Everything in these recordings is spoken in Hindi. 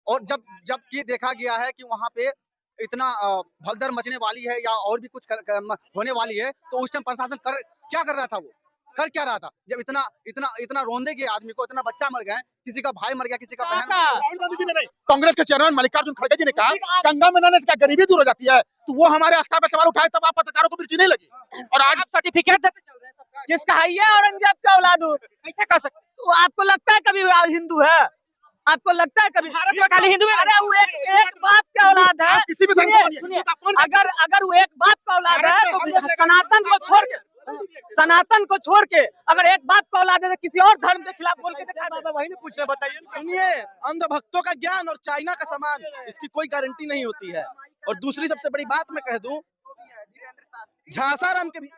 और जब कि देखा गया है कि वहाँ पे इतना भगदड़ मचने वाली है या और भी कुछ होने वाली है, तो उस टाइम प्रशासन क्या कर रहा था? वो कर क्या रहा था? जब इतना इतना इतना रोंदे गए आदमी को, इतना बच्चा मर गए, किसी का भाई मर गया, किसी का बहन। राहुल गांधी जी ने नहीं, कांग्रेस के चेयरमैन मल्लिकार्जुन खड़गे जी ने कहा गंगा में नहाने से क्या गरीबी दूर हो जाती है? तो वो हमारे आस्था पे सवाल उठाए, तब आप पत्रकारों को मिर्ची नहीं लगी। और आज आप सर्टिफिकेट देते चल रहे हैं किसका है ये औरंगजेब का औलाद हो, कैसे कर सकते? तो आपको लगता है कभी हिंदू है? आपको लगता है कभी भारत में खाली हिंदू है? अरे वो एक बाप का औलाद है। किसी भी सुनिए, अगर वो एक बाप का औलाद है तो सनातन को छोड़ के अगर एक बाप का औलाद है तो किसी और धर्म के खिलाफ बोल के दिखा। बाबा वही नहीं पूछ रहे, बताइए। सुनिए, अंधभक्तों का ज्ञान और चाइना का सामान, इसकी कोई गारंटी नहीं होती है। और दूसरी सबसे बड़ी बात मैं कह दूं, झांसाराम के भी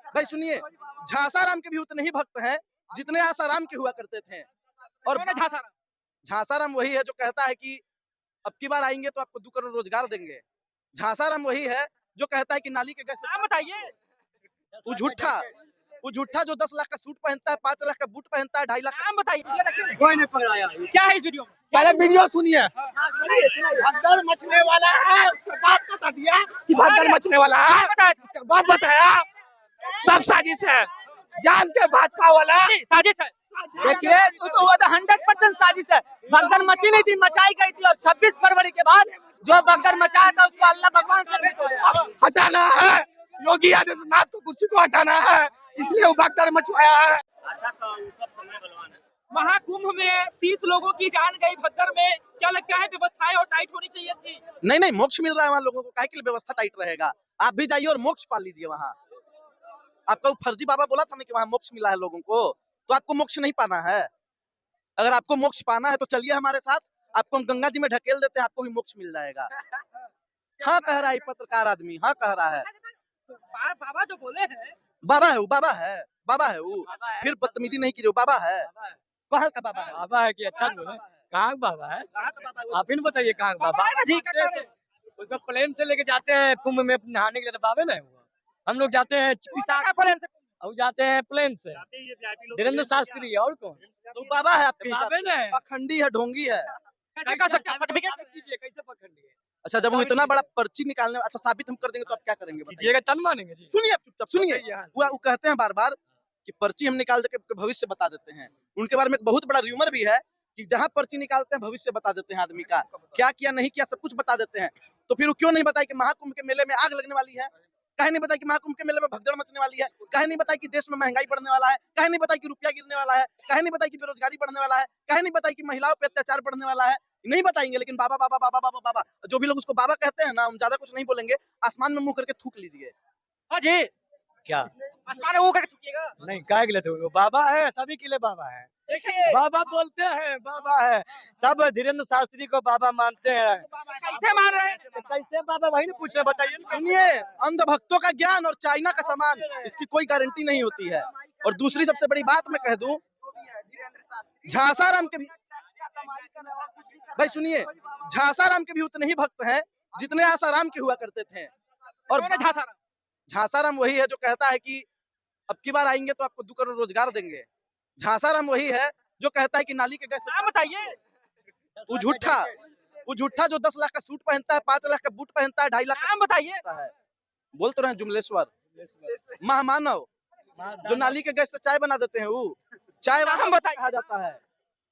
भाई सुनिए, झांसाराम के भी उतने ही भक्त हैं जितने आसाराम के हुआ करते थे। और झांसाराम वही है जो कहता है कि अब की बार आएंगे तो आपको 2 करोड़ रोजगार देंगे। झांसाराम वही है जो कहता है कि नाली के गैस। बताइए, वो झूठा जो 10 लाख का सूट पहनता है, 5 लाख का बूट पहनता है, 2.5 लाख का। बताइए कोई नहीं पकड़ाया। क्या है इस वीडियो में? पहले वीडियो सुनिए। भगदड़ मचने वाला है, उसका बाप बता दिया कि भगदड़ मचने वाला है, उसका बाप बताया सब साजिश है, जान के भाजपा वाला साजिश है। देखिए तो 100% साजिश है। भगदड़ मची नहीं थी, मचाई गई थी। और 26 फरवरी के बाद जो भगदड़ मचाया था उसको अल्लाह भगवान से हटाना है। योगी आदित्यनाथ को कुर्सी को हटाना है, इसलिए वो भगदड़ मचवाया है। महाकुंभ में 30 लोगों की जान गई भगदड़ में। क्या लगता है व्यवस्थाएं और टाइट होनी चाहिए थी? नहीं, मोक्ष मिल रहा है वहाँ लोगों को, काहे के लिए व्यवस्था टाइट रहेगा? आप भी जाइए और मोक्ष पा लीजिए वहाँ। आपका फर्जी बाबा बोला था ना कि वहाँ मोक्ष मिला है लोगों को, तो आपको मोक्ष नहीं पाना है। अगर आपको मोक्ष पाना है तो चलिए हमारे साथ, आपको हम गंगा जी में ढकेल देते हैं, आपको भी मोक्ष मिल जाएगा। हाँ कह रहा है पत्रकार आदमी, हाँ कह रहा है। बाबा जो बोले हैं, बाबा है वो, बाबा है वो। फिर बदतमीजी नहीं कीजिए, बाबा है। कहाँ का बाबा है? बाबा है कि अच्छा बोले, कहाँ बाबा है? आप ही बताइए कहाँ बाबा है? उसको प्लेन से लेके जाते हैं कुंभ में नहाने के लिए, बाबे ना हुआ। हम लोग जाते हैं प्लेन से, और जाते हैं प्लेन से, धीरेन्द्र शास्त्री। और कौन? तो बाबा है आपके हिसाब बाबे से? ने पखंडी है, ढोंगी है। कैसे कर सकते हैं? सर्टिफिकेट कीजिए, कैसे पकड़िए? अच्छा, जब वो इतना बड़ा पर्ची निकालने, अच्छा साबित हम कर देंगे तो आप क्या करेंगे? कीजिएगा तन मानेंगे जी। सुनिए, आप चुपचाप सुनिए। वो कहते हैं बार-बार कि पर्ची हम निकाल के भविष्य बता देते हैं। उनके बारे में एक बहुत बड़ा र्यूमर भी है कि जहाँ पर्ची निकालते हैं भविष्य बता देते हैं आदमी का, क्या किया नहीं किया सब कुछ बता देते हैं। तो फिर वो क्यों नहीं बताया कि महाकुंभ के मेले में आग लगने वाली है? काहे नहीं बताया कि महाकुंभ के मेले में भगदड़ मचने वाली है? काहे नहीं बताया कि देश में महंगाई बढ़ने वाला है? काहे नहीं बताया कि रुपया गिरने वाला है? काहे नहीं बताया कि बेरोजगारी बढ़ने वाला है? काहे नहीं बताया कि महिलाओं पे अत्याचार बढ़ने वाला है? नहीं बताएंगे, लेकिन बाबा बाबा बाबा बाबा बाबा, जो भी लोग उसको बाबा कहते हैं ना, हम ज्यादा कुछ नहीं बोलेंगे, आसमान में मुंह करके थूक लीजिए। हाँ जी, क्या आसमान में वो करके थूकिएगा? नहीं, काहे के लिए तो बाबा है, सभी के लिए बाबा है। देखिए बाबा बोलते हैं, बाबा है, सब धीरेन्द्र शास्त्री को बाबा मानते हैं। कैसे मान रहे हैं? कैसे बाबा वही नहीं पूछ रहे, बताइए। सुनिए, अंधभक्तों का ज्ञान और चाइना का सामान, इसकी कोई गारंटी नहीं होती है। और दूसरी सबसे बड़ी बात मैं कह दूं, झांसाराम के भी भाई सुनिए, झांसाराम के भी उतने ही भक्त हैं जितने आसाराम के हुआ करते थे। और झांसाराम वही है जो कहता है कि अब की बार आएंगे तो आपको 2 करोड़ रोजगार देंगे। झांसाराम वही है जो कहता है कि नाली के गैस। बताइए, वो झूठा जो 10 लाख का सूट पहनता है, 5 लाख का बूट पहनता है, 2.5 लाख का बताइए। है। बोल तो रहे हैं जुमलेश्वर, महामानव, जो नाली के गैस से चाय बना देते हैं, वो चाय वाला कहा जाता है।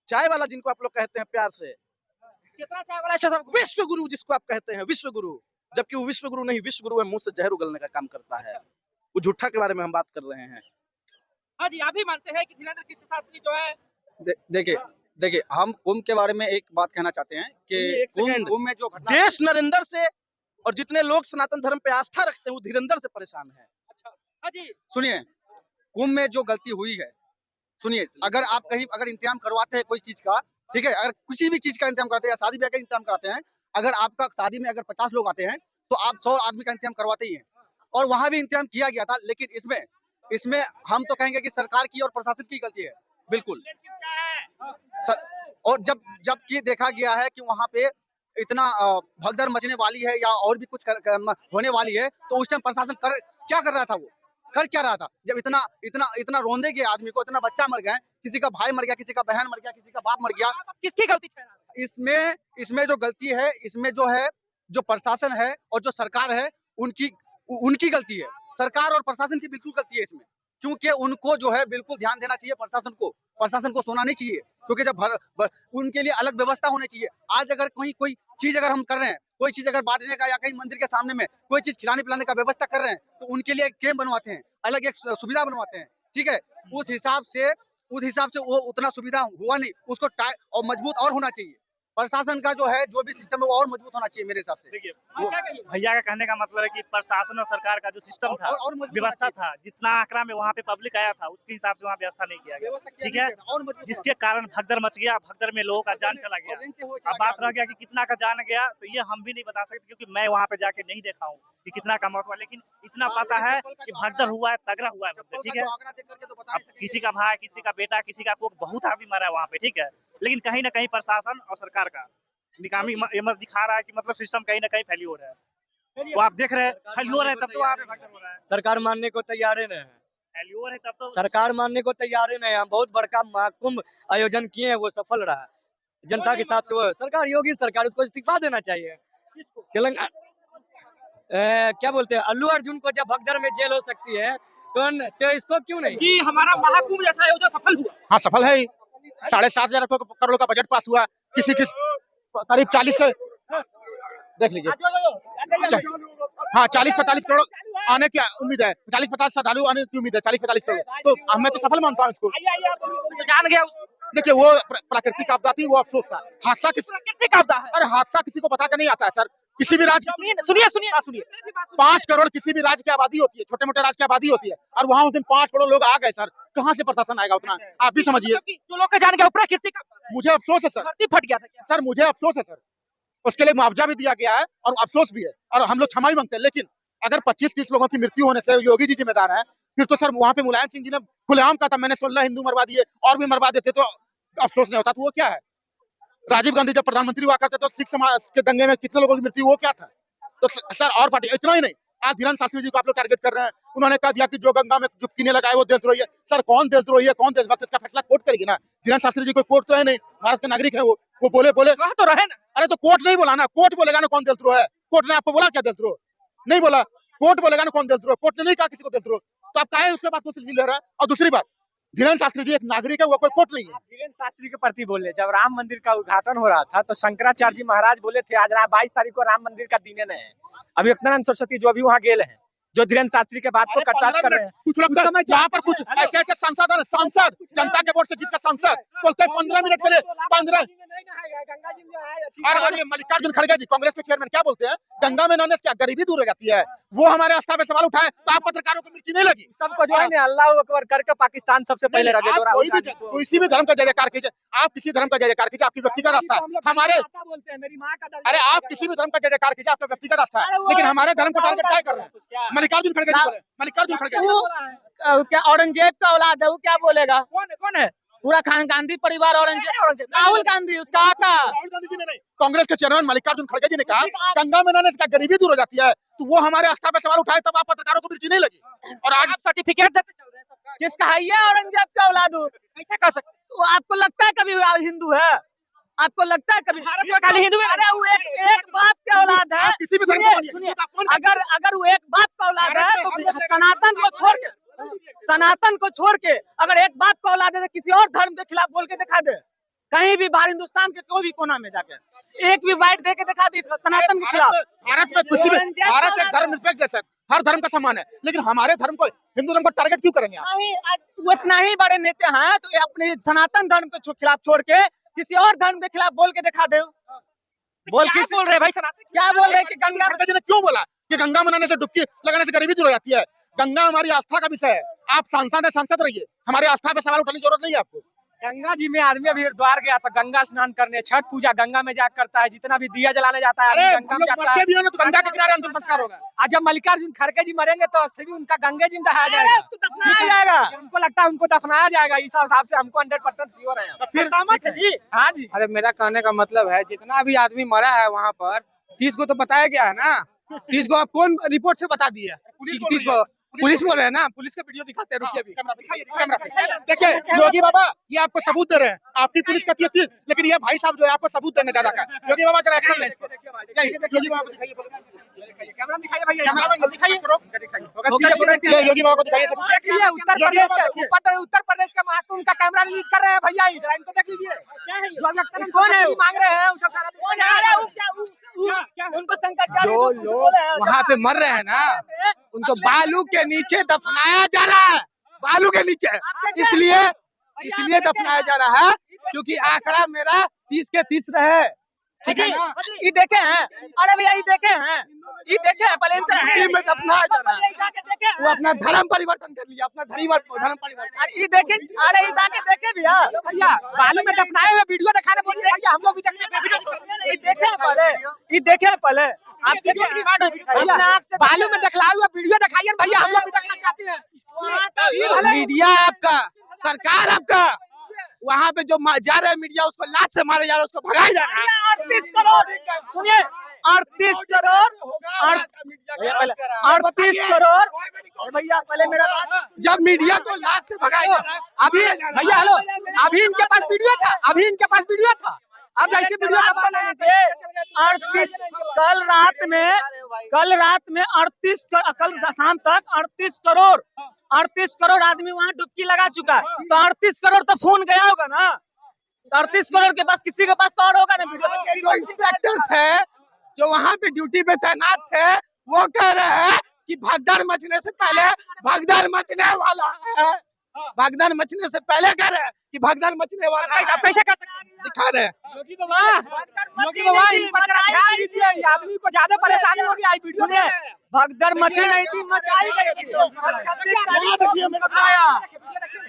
चाय वाला जिनको आप लोग कहते हैं प्यार से, कितना चाय वाला? विश्व गुरु जिसको आप कहते हैं, विश्व गुरु, जबकि वो विश्व गुरु नहीं, विश्व गुरु है, मुंह से जहर उगलने का काम करता है। वो झूठा के बारे में हम बात कर रहे हैं। हाँ जी, आप भी मानते हैं कि धीरेन्द्र कृष्ण शास्त्री जो है? देखिए हम कुंभ के बारे में एक बात कहना चाहते हैं कि कुंभ में जो घटना, देश नरेंद्र से और जितने लोग सनातन धर्म पे आस्था रखते हैं वो धीरेन्द्र से परेशान है। अच्छा, हाँ जी, सुनिए, कुंभ में जो गलती हुई है, सुनिए, अगर आप कहीं अगर इंतजाम करवाते हैं कोई चीज का, ठीक है, अगर किसी भी चीज का इंतजाम कराते हैं या शादी ब्याह का इंतजाम कराते हैं, अगर आपका शादी में अगर 50 लोग आते हैं तो आप 100 आदमी का इंतजाम करवाते ही हैं। और वहां भी इंतजाम किया गया था, लेकिन इसमें हम तो कहेंगे कि सरकार की और प्रशासन की गलती है, बिल्कुल। और जब कि देखा गया है कि वहां पे इतना भगदड़ मचने वाली है या और भी कुछ होने वाली है, तो उस टाइम प्रशासन क्या कर रहा था? वो कर क्या रहा था? जब इतना इतना इतना रोंदे गए आदमी को, इतना बच्चा मर गए, किसी का भाई मर गया, किसी का बहन मर गया, किसी का बाप मर गया। किसकी गलती ठहरा? इसमें जो गलती है, इसमें जो है जो प्रशासन है और जो सरकार है उनकी गलती है। सरकार और प्रशासन की बिल्कुल गलती है इसमें, क्योंकि उनको जो है बिल्कुल ध्यान देना चाहिए प्रशासन को सोना नहीं चाहिए, क्योंकि जब उनके लिए अलग व्यवस्था होनी चाहिए। आज अगर कोई चीज अगर हम कर रहे हैं, कोई चीज अगर बांटने का या कहीं मंदिर के सामने में कोई चीज खिलाने पिलाने का व्यवस्था कर रहे हैं, तो उनके लिए एक कैंप बनवाते हैं, अलग एक सुविधा बनवाते हैं, ठीक है। उस हिसाब से वो उतना सुविधा हुआ नहीं, उसको और मजबूत और होना चाहिए। प्रशासन का जो है जो भी सिस्टम है वो और मजबूत होना चाहिए मेरे हिसाब से। देखिए भैया का कहने का मतलब है कि प्रशासन और सरकार का जो सिस्टम था, व्यवस्था था, जितना आंकड़ा में वहाँ पे पब्लिक आया था उसके हिसाब से वहाँ व्यवस्था नहीं किया गया, ठीक है, जिसके कारण भगदड़ मच गया, भगदड़ में लोगों का जान चला गया। अब बात रह गया कि कितना का जान गया, तो ये हम भी नहीं बता सकते, क्योंकि मैं वहाँ पे जाके नहीं देखा हूँ कि कितना का मौत हुआ, लेकिन इतना पता है कि भगदड़ हुआ है, तगड़ा हुआ है, ठीक है। अब किसी का भाई, किसी का बेटा, किसी का कोई बहुत आदमी मरा है वहाँ पे, ठीक है, लेकिन कहीं ना कहीं प्रशासन और सरकार का निकामी दिखा रहा है कि मतलब सिस्टम कहीं ना कहीं फैली हो रहा है। वो आप देख रहे हैं फैली हो रहा है, तब तो आप भगदड़ हो रहा है। सरकार मानने को तैयार है नहीं, फैली हो रहा है तब तो सरकार मानने को तैयार है नहीं। हम बहुत बड़का महाकुंभ आयोजन किए हैं, वो सफल रहा जनता के हिसाब से। वो सरकार, योगी सरकार, उसको इस्तीफा देना चाहिए। तेलंगाना क्या बोलते हैं, अल्लू अर्जुन को जब भगदड़ में जेल हो सकती है तो इसको क्यों नहीं? कि हमारा महाकुंभ जैसा आयोजन सफल हुआ। हाँ, सफल है। 7,500 करोड़ का बजट पास हुआ, किसी करीब 40 से देख लीजिए, हाँ 40-45 करोड़ आने की उम्मीद है, 40-50 श्रद्धालु आने की उम्मीद है, 40-45 करोड़, तो मैं तो सफल मानता हूँ इसको। जान गया, देखिए वो प्राकृतिक आपदा थी, वो अफसोस था। हादसा प्राकृतिक आपदा है। अरे हादसा किसी को बता के नहीं आता है सर, किसी भी राज्य, सुनिए 5 करोड़ किसी भी राज्य की आबादी होती है, छोटे मोटे राज्य की आबादी होती है, और वहाँ उस दिन 5 करोड़ लोग आ गए सर, कहाँ से प्रशासन आएगा उतना, आप भी समझिए। जो लोग का जान गया प्राकृतिक, मुझे अफसोस है सर, फट गया था सर मुझे अफसोस है सर, उसके लिए मुआवजा भी दिया गया है और अफसोस भी है, और हम लोग क्षमा भी मांगते हैं। लेकिन अगर 25-30 लोगों की मृत्यु होने से योगी जी जिम्मेदार है, फिर तो सर वहाँ पे मुलायम सिंह जी ने खुलेआम कहा था मैंने 16 हिंदू मरवा दिए, और भी मरवा देते तो अफसोस नहीं होता। तो वो क्या है, राजीव गांधी जब प्रधानमंत्री हुआ करते तो सिख समाज के दंगे में कितने लोगों की मृत्यु, वो क्या था। तो सर और पार्टी, इतना ही नहीं, आज धीरेन्द्र शास्त्री जी को आप लोग टारगेट कर रहे हैं। उन्होंने कह दिया कि जो गंगा में जुबकीने लगाए वो देशद्रोही है। सर कौन देशद्रोही है, कौन देशभक्त, इसका फैसला कोर्ट करेगी ना। धीरेन्द्र शास्त्री जी कोई कोर्ट तो है नहीं, भारत के नागरिक है, वो बोले तो रहे ना। अरे तो कोर्ट नहीं बोला ना, कोर्ट बोलेगा ना कौन देशद्रोह है। कोर्ट ने आपको बोला क्या देशद्रोह, नहीं बोला, कोर्ट बोलेगा ना कौन देशद्रोह, कोर्ट ने नहीं कहा किसी को देशद्रोह, तो आप काहे उसके बाद कुछ ले रहा है। और दूसरी बात, धीरेन्द्र शास्त्री जी एक नागरिक है, वो कोई कोर्ट नहीं है। धीरेन्द्र शास्त्री के प्रति बोले, जब राम मंदिर का उद्घाटन हो रहा था तो शंकराचार्य जी महाराज बोले थे आज 22 तारीख को राम मंदिर का दिन है। अभी विवेकानंद सरस्वती जो भी वहाँ गेल हैं, जो धीरेन्द्र शास्त्री के बात को कटाक्ष कर रहे हैं, कुछ लोग यहाँ पर कुछ ऐसे सांसद जनता के वोट से जीत कर सांसद बोलते हैं 15 मिनट के लिए 15। और मल्लिकार्जुन खड़गे जी कांग्रेस के चेयरमैन क्या बोलते हैं, गंगा में नहाने से क्या गरीबी दूर हो जाती है। वो हमारे आस्था पे सवाल उठाए तो आप पत्रकारों को मिर्ची नहीं लगी। सबको जो है ना अल्लाह अकबर करके पाकिस्तान सबसे पहले रखे। किसी भी धर्म का जय जयकार कीजिए, आप किसी धर्म का जय जयकार कीजिए, आपकी व्यक्तिगत आस्था है। हमारे अरे आप किसी भी धर्म का जय जयकार कीजिए, आपका व्यक्तिगत आस्था है, लेकिन हमारे धर्म को टारगेट क्या कर रहे हैं। मल्लिकार्जुन खड़गे जी बोले, मल्लिकार्जुन खड़गे क्या औरंगजेब का औलाद है, वो क्या बोलेगा। कौन है पूरा गांधी परिवार औरंगजेब, राहुल गांधी उसका आका। राहुल गांधी जी ने नहीं, कांग्रेस के चेयरमैन मल्लिकार्जुन खड़गे जी ने कहा गंगा में नहाने से क्या गरीबी दूर हो जाती है। तो वो हमारे आस्था पे सवाल उठाए तब आप पत्रकारों को मिर्ची नहीं लगी। और आज आप सर्टिफिकेट देते चल रहे हैं, किसका है ये औरंगजेब का औलाद हो, कैसे कर सकते। तो आपको लगता है कभी हिंदू है, आपको लगता है कभी भारत में खाली हिंदू है। अरे वो एक बाप के औलाद है, किसी भी सुनिए अगर वो एक बाप का औलाद है तो सनातन को छोड़ के अगर एक बाप का औलाद है तो किसी और धर्म के खिलाफ बोल के दिखा दे, कहीं भी बाहर हिंदुस्तान के कोई भी कोना में जाके एक भी बाइट दे के दिखा दी सनातन के खिलाफ। भारत में किसी भी, भारत एक धर्म निरपेक्ष देश है, हर धर्म का सम्मान है, लेकिन हमारे धर्म को, हिंदू धर्म को टारगेट क्यों करेंगे आप। वो इतना ही बड़े नेता हैं तो ये अपने सनातन धर्म के खिलाफ छोड़ के किसी और धर्म के खिलाफ बोल के दिखा दे। बोल रहे भाई, सनातन क्या बोल रहे कि गंगा ने क्यों बोला कि गंगा में नहाने से डुबकी लगाने से गरीबी दूर हो जाती है। गंगा हमारी आस्था का विषय है, आप सांसद है, सांसद रहिए, हमारे आस्था पे सवाल उठाने की जरूरत नहीं है आपको। गंगा जी में आदमी अभी द्वार गया था गंगा स्नान करने, छठ पूजा गंगा में जाकर करता है, जितना भी दिया जलाने जाता है गंगा में जाता है। तो गंगा के किनारे अंतिम संस्कार होगा। आज जब मल्लिकार्जुन खड़गे जी मरेंगे तो भी उनका गंगे जी में दफनाया जाएगा, उनको लगता है उनको दफनाया जाएगा। इस हिसाब से हमको 100% श्योर है। फिर हाँ जी, अरे मेरा कहने का मतलब है जितना भी आदमी मरा है वहाँ पर 30 को तो बताया गया है ना, 30 को आप कौन रिपोर्ट से बता दिया, 30 को पुलिस बोल रहे हैं ना, पुलिस का वीडियो दिखाते हैं, रुकिए अभी कैमरा पे देखिए। योगी बाबा ये आपको सबूत दे रहे हैं, आपकी पुलिस कहती है, लेकिन ये भाई साहब जो है आपको सबूत देने जा रहा है। योगी बाबा का एक्शन है, योगी बाबा को दिखाइए, कैमरामैन जल्दी करो, योगी बाबा को दिखाइए उत्तर प्रदेश का महाकुंभ का कैमरा रिलीज कर रहे हैं भैया, इनको देख लीजिए कौन है, मांग रहे हैं सब सारा कौन है, उनको शंकराचार्य जो लोग वहाँ पे मर रहे हैं ना, उनको बालू के नीचे दफनाया जा रहा है, बालू के नीचे, इसलिए दफनाया जा रहा है क्योंकि आंकड़ा मेरा 30 के 30 रहे, ठीक है ना। ये देखे हैं, अरे भैया ये देखे हैं प्लेन से में दफनाया जा रहा है, वो अपना धर्म परिवर्तन कर लिया, अपना धर्म परिवर्तन। ये देखे, अरे ये जाके देखे भैया बालू में दफनाए हुए वीडियो दिखाने बोल रहे हैं, हम लोग भी ये देखे पहले आप बालू में दिखलाए हुए वीडियो दिखाइए भैया, हम लोग भी देखना चाहते हैं। मीडिया आपका, सरकार आपका, वहाँ पे जो जा रहे हैं मीडिया उसको लात से मारे जा रहे हैं, उसको भगाया जा रहा है। 38 करोड़ सुनिए, 38 करोड़ भैया पहले मेरा बात, जब मीडिया को लात से भगाया जा रहा है, अभी भैया हेलो, अभी इनके पास वीडियो था, अब जैसे वीडियो 38 कल रात में 38 कल शाम तक 38 करोड़ आदमी वहाँ डुबकी लगा चुका है, तो 38 करोड़ तो फोन गया होगा ना, 38 करोड़ के पास किसी के पास तो और होगा ना। जो इंस्पेक्टर थे जो वहाँ पे ड्यूटी पे तैनात थे, वो कह रहे हैं कि भगदड़ मचने से पहले भगदड़ मचने वाला है, भगदड़ मचने से पहले कह रहे हैं कि भगदड़ मचने वाला है। आप कैसे कर सकते हैं, दिखा रहे हैं योगी बाबा इन पर ध्यान दीजिए, आदमी को ज्यादा परेशानी होगी। आई वीडियो में भगदड़ मची नहीं थी, मचाई गई थी।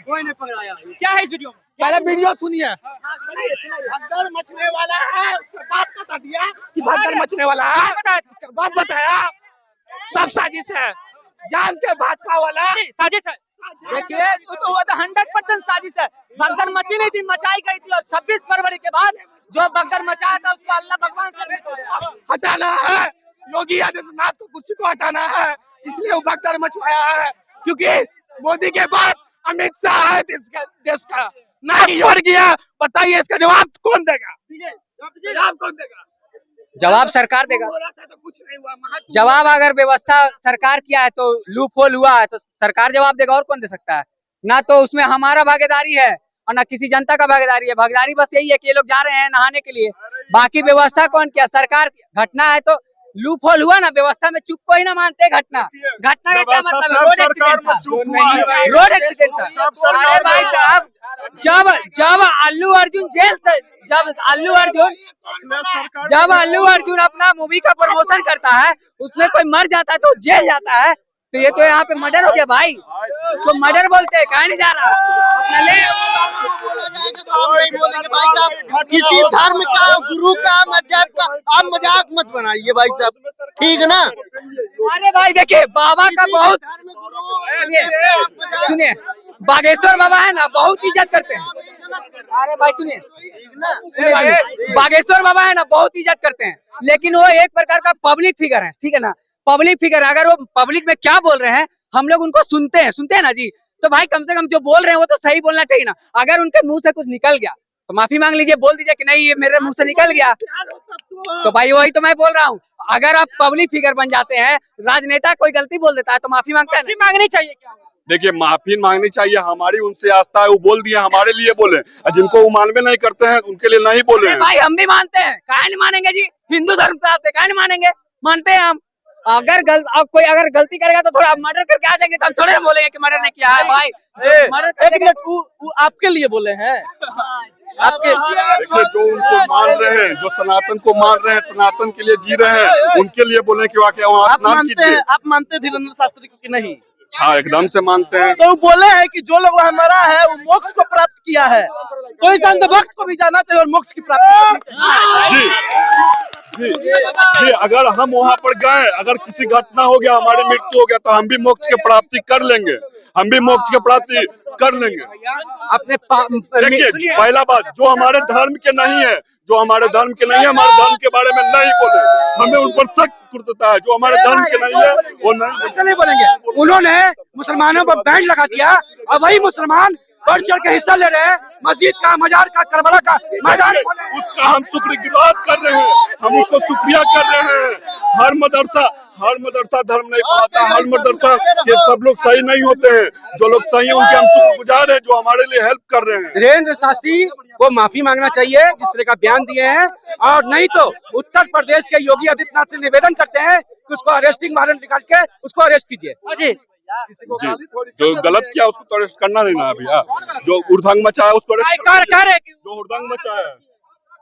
कोई नहीं पकड़ाया, क्या है इस वीडियो में? पहले वीडियो सुनिए, भगदड़ मचने वाला है, उसके बाप बता दिया कि भगदड़ मचने वाला है, उसके बाप बताया, सब साजिश है, जानते भाजपा वाला साजिश है। देखिए तो 100% साजिश है, भगदड़ मची नहीं थी, मचाई गई थी, और 26 फरवरी के बाद जो भगदड़ मचाया था उसको अल्लाह भगवान से हटाना है, योगी आदित्यनाथ को कुर्सी को हटाना है, इसलिए वो भगदड़ मचवाया है, क्योंकि मोदी के बाद अमित शाह है देश का, ना कि योगी है। बताइए इसका जवाब कौन देगा? जवाब कौन देगा? जवाब सरकार देगा। तो कुछ नहीं हुआ, जवाब अगर व्यवस्था सरकार किया है तो लूप होल हुआ है तो सरकार जवाब देगा, और कौन दे सकता है? ना तो उसमें हमारा भागीदारी है और ना किसी जनता का भागीदारी है। भागीदारी बस यही है कि ये लोग जा रहे हैं नहाने के लिए, बाकी व्यवस्था कौन किया? सरकार। घटना है तो लूप होल हुआ ना, व्यवस्था में चूक को ही ना मानते। घटना का क्या मतलब है? रोड एक्सीडेंट था, रोड एक्सीडेंट था। अरे भाई साहब, जब अल्लू अर्जुन अपना मूवी का प्रमोशन करता है, उसमें कोई मर जाता है तो जेल जाता है, तो ये तो यहाँ पे मर्डर हो गया भाई, उसको मर्डर बोलते हैं। कहाँ नहीं जा रहा अपना ले, भाई साहब किसी धर्म का, गुरु का, मजहब का आप मजाक मत बनाइए भाई साहब, ठीक है ना। अरे भाई देखिए, बाबा का बहुत, सुनिए बागेश्वर बाबा है ना, बहुत इज्जत करते हैं। अरे भाई सुनिए, बागेश्वर बाबा है ना, बहुत इज्जत करते हैं, लेकिन वो एक प्रकार का पब्लिक फिगर है, ठीक है ना। पब्लिक फिगर, अगर वो पब्लिक में क्या बोल रहे हैं हम लोग उनको सुनते हैं ना जी, तो भाई कम से कम जो बोल रहे हैं वो तो सही बोलना चाहिए ना। अगर उनके मुंह से कुछ निकल गया तो माफी मांग लीजिए, बोल दीजिए कि नहीं ये मेरे मुंह से निकल गया, तो भाई वही तो मैं बोल रहा हूँ। अगर आप पब्लिक फिगर बन जाते हैं, राजनेता कोई गलती बोल देता है तो माफी मांगता है, मांगनी चाहिए। क्या देखिए, माफी मांगनी चाहिए, हमारी उनसे आस्था है, वो बोल दिया हमारे लिए बोले, और जिनको वो मानवे नहीं करते हैं उनके लिए नहीं बोले हैं। भाई हम भी मानते हैं, काहे नहीं मानेंगे जी, हिंदू धर्म से आते, काहे नहीं मानेंगे, मानते हैं हम। कोई अगर गलती करेगा तो थोड़ा मर्डर करके आ जाएंगे तो हम थोड़े बोलेंगे कि मर्डर नहीं किया है भाई। मर्डर आपके लिए बोले हैं, आपके जो उनको मान रहे हैं, जो सनातन को मान रहे हैं, सनातन के लिए जी रहे हैं, उनके लिए बोले कि वाकई वहाँ स्नान कीजिए। आप मानते हैं धीरेन्द्र शास्त्री को कि नहीं? हाँ, एकदम से मानते हैं। तो बोले हैं कि जो लोग वहाँ मरा है वो मोक्ष को प्राप्त किया है, तो इस अंधभक्त को भी जाना चाहिए और मोक्ष की प्राप्ति जी जी जी। अगर हम वहाँ पर गए, अगर किसी घटना हो गया, हमारी मृत्यु हो गया, तो हम भी मोक्ष की प्राप्ति कर लेंगे, हम भी मोक्ष की प्राप्ति कर लेंगे। अपने देखिए, पहला बात, जो हमारे धर्म के नहीं है, हमारे धर्म के धर्म के बारे में नहीं बोले, हमें उन पर सख्त कुर्तता है। जो हमारे धर्म के नहीं है वो नहीं बोलेंगे। उन्होंने मुसलमानों पर बैन लगा दिया और वही मुसलमान बढ़ चढ़ के हिस्सा ले रहे हैं। मस्जिद का, मजार का, करबला का मैदान, उसका हम शुक्रगुजार कर रहे हैं, हम उसको शुक्रिया कर रहे हैं। हर मदरसा धर्म नहीं पढ़ाता, हर मदरसा के सब लोग सही नहीं होते हैं। जो लोग सही हैं उनके हम शुक्रगुजार हैं जो हमारे लिए हेल्प कर रहे हैं। धीरेन्द्र शास्त्री को माफी मांगना चाहिए जिस तरह का बयान दिए हैं, और नहीं तो उत्तर प्रदेश के योगी आदित्यनाथ से निवेदन करते हैं कि उसको अरेस्टिंग वारंट निकाल के उसको अरेस्ट कीजिए। जी, जो गलत किया उसको तो अरेस्ट करना नहीं ना भैया। जो उर्दंग मचा है उसको जो उर्दंग मचा है।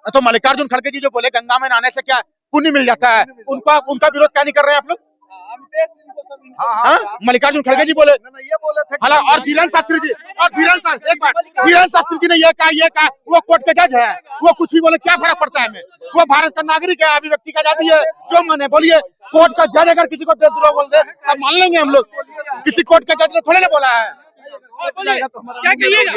तो मल्लिकार्जुन खड़गे जी जो बोले गंगा में नहाने से क्या पुण्य मिल जाता है, उनका विरोध क्या नहीं कर रहे हैं आप लोग? मल्लिकार्जुन खड़गे जी बोले, और धीरेन्द्र शास्त्री जी, धीरेन्द्र शास्त्री जी ने ये कहा वो कोर्ट के जज है, वो कुछ भी बोले क्या फर्क पड़ता है हमें? वो भारत का नागरिक है, अभिव्यक्ति का आजादी है, जो माने बोलिए। कोर्ट का जज अगर किसी को देशद्रोह बोल दे तब मान लेंगे हम लोग। किसी कोर्ट के जज ने थोड़े ना बोला है। क्या कहिएगा?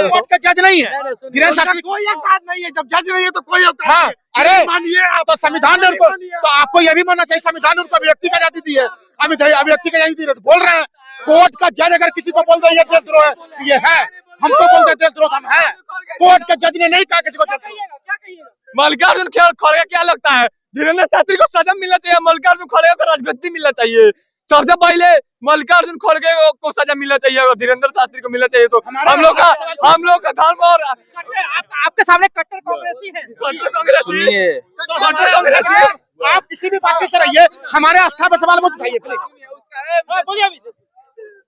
कोर्ट का जज नहीं है धीरेन्द्र शास्त्री, कोई औकात नहीं है। जब जज नहीं है तो कोई औकात नहीं। अरे मानिए तो संविधान ने उनको, तो आपको यह भी मानना चाहिए संविधान ने उनको अभिव्यक्ति का आजादी दी है, अभिव्यक्ति का आजादी दी है। तो बोल रहे हैं कोर्ट का जज अगर किसी को बोल रहे हैं देशद्रोह है, ये है, हमको बोलते हैं देशद्रोह, हम है। कोर्ट के जज ने नहीं कहा किसी को देशद्रोह। मल्लिकार्जुन खड़गे क्या लगता है? धीरेन्द्र शास्त्री को सजा मिलना चाहिए, मल्लिकार्जुन खड़गे को राजगद्दी मिलना चाहिए। सबसे पहले मल्लिकार्जुन खड़गे को सजा मिलना चाहिए, अगर धीरेन्द्र शास्त्री को मिलना चाहिए तो हम लोग का धर्म। और आपके सामने कट्टर कांग्रेसी है। सुनिए, आप किसी भी पार्टी से रहिए, हमारे आस्था पर सवाल मत उठाइए प्लीज।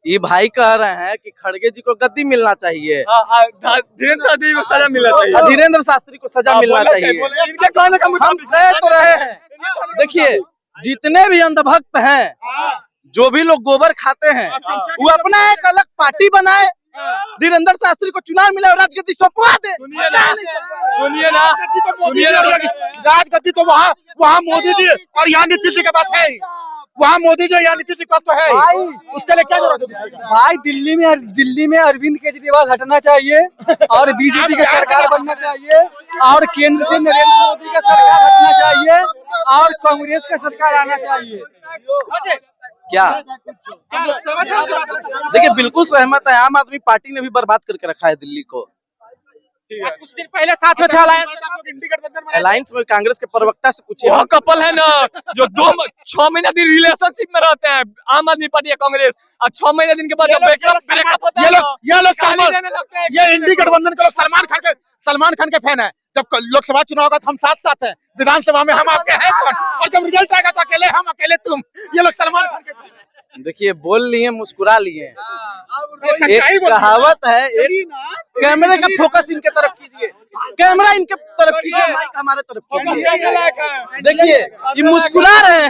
ये भाई कह रहे हैं कि खड़गे जी को गद्दी मिलना चाहिए, धीरेन्द्र शास्त्री को सजा मिलना चाहिए, धीरेन्द्र शास्त्री को सजा मिलना चाहिए। इनके कहने का हम कह तो रहे हैं, देखिए जितने भी अंधभक्त हैं, जो भी लोग गोबर खाते हैं, वो अपना एक अलग पार्टी बनाए, धीरेन्द्र शास्त्री को चुनाव मिला और राजगद्दी सौंपवा दे। सुनिए ना राजगद्दी तो वहाँ मोदी जी और यहाँ नीतीश जी के पास है। वहाँ मोदी जी यहाँ नीतीश जी का तो है, उसके लिए क्या जरूरत है? भाई दिल्ली में अरविंद केजरीवाल हटना चाहिए और बीजेपी की सरकार बनना चाहिए, और केंद्र से नरेंद्र मोदी का सरकार हटना चाहिए और कांग्रेस का सरकार आना चाहिए। क्या देखिए, बिल्कुल सहमत है। आम आदमी पार्टी ने भी बर्बाद करके रखा है दिल्ली को। कुछ दिन पहले साथ में थे अलायंस में कांग्रेस के प्रवक्ता से पूछिए। वहाँ कपल है ना जो 6 महीना दिन रिलेशनशिप में रहते हैं, आम आदमी पार्टी या कांग्रेस, और 6 महीने दिन के बाद ब्रेकअप होता है। ये लोग ये इंडी गठबंधन के लोग सलमान खान के फैन है। जब लोकसभा चुनाव होगा तो हम साथ हैं, विधानसभा में हम आपके हैं कौन, और जब रिजल्ट आएगा तो अकेले हम अकेले तुम। ये लोग सलमान खान के फैन है। देखिए, बोल लिए, मुस्कुरा लिए। एक कहावत है, कैमरे का फोकस इनके तरफ कीजिए, कैमरा इनके तरफ कीजिए, माइक हमारे तरफ कीजिए। देखिए, ये मुस्कुरा रहे हैं।